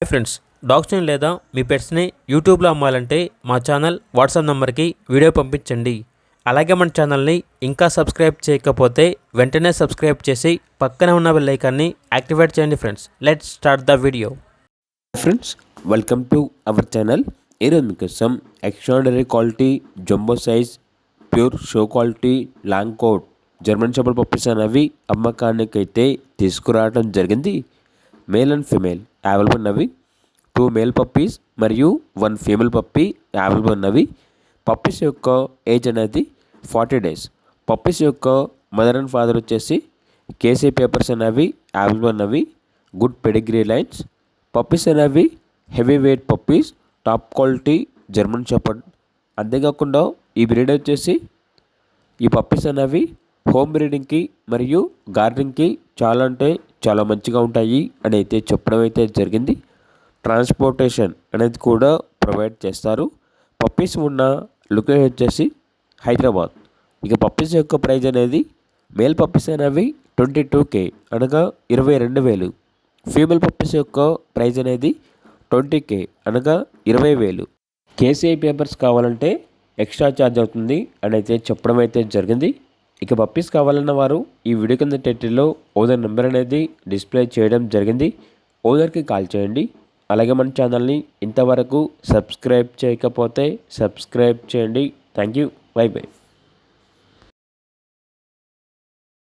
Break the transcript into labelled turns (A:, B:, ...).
A: Friends, డాగ్స్ని లేదా మీ పెట్స్ని యూట్యూబ్లో అమ్మాలంటే మా ఛానల్ వాట్సాప్ నెంబర్కి వీడియో పంపించండి. అలాగే మన ఛానల్ని ఇంకా సబ్స్క్రైబ్ చేయకపోతే వెంటనే సబ్స్క్రైబ్ చేసి పక్కనే ఉన్న బెల్ ఐకాన్ని యాక్టివేట్ చేయండి. Friends, let's start the video.
B: Friends, welcome to our channel. ఈరోజు మీకోసం extraordinary quality jumbo size pure show quality long coat German shepherd puppies అనేవి అమ్మకానికి అయితే తీసుకురావడం జరిగింది. మేల్ అండ్ ఫీమేల్ అవైలబుల్ ఉన్నవి. 2 మేల్ పప్పీస్ మరియు 1 ఫీమేల్ పప్పీ అవైలబుల్ ఉన్నవి. పప్పీస్ యొక్క ఏజ్ అనేది 40 డేస్. పప్పీస్ యొక్క మదర్ అండ్ ఫాదర్ వచ్చేసి కేసీ పేపర్స్ అనేవి అవైలబుల్ ఉన్నవి. Good pedigree lines. పప్పీస్ అనేవి heavy weight puppies, top quality German shepherd. అంతేకాకుండా ఈ బ్రీడ్ వచ్చేసి ఈ పప్పీస్ అనేవి హోమ్ బ్రీడింగ్కి మరియు గార్డెనింగ్కి చాలా అంటే చాలా మంచిగా ఉంటాయి అని అయితే చెప్పడం అయితే జరిగింది. ట్రాన్స్పోర్టేషన్ అనేది కూడా ప్రొవైడ్ చేస్తారు. పప్పీస్ ఉన్న లొకేషన్ వచ్చేసి హైదరాబాద్. ఇక పప్పీస్ యొక్క ప్రైజ్ అనేది మేల్ పప్పీస్ అనేవి 22K అనగా 22,000. ఫీమేల్ పప్పీస్ యొక్క ప్రైజ్ అనేది 20K అనగా 20,000. కేసీఐ పేపర్స్ కావాలంటే ఎక్స్ట్రా ఛార్జ్ అవుతుంది అని అయితే చెప్పడం అయితే జరిగింది. ఇక పప్పీస్ కావాలన్న వారు ఈ వీడియో కింద టైటిల్లో ఓనర్ నెంబర్ అనేది డిస్ప్లే చేయడం జరిగింది. ఓనర్కి కాల్ చేయండి. అలాగే మన ఛానల్ని ఇంతవరకు సబ్స్క్రైబ్ చేయకపోతే సబ్స్క్రైబ్ చేయండి. Thank you. By by.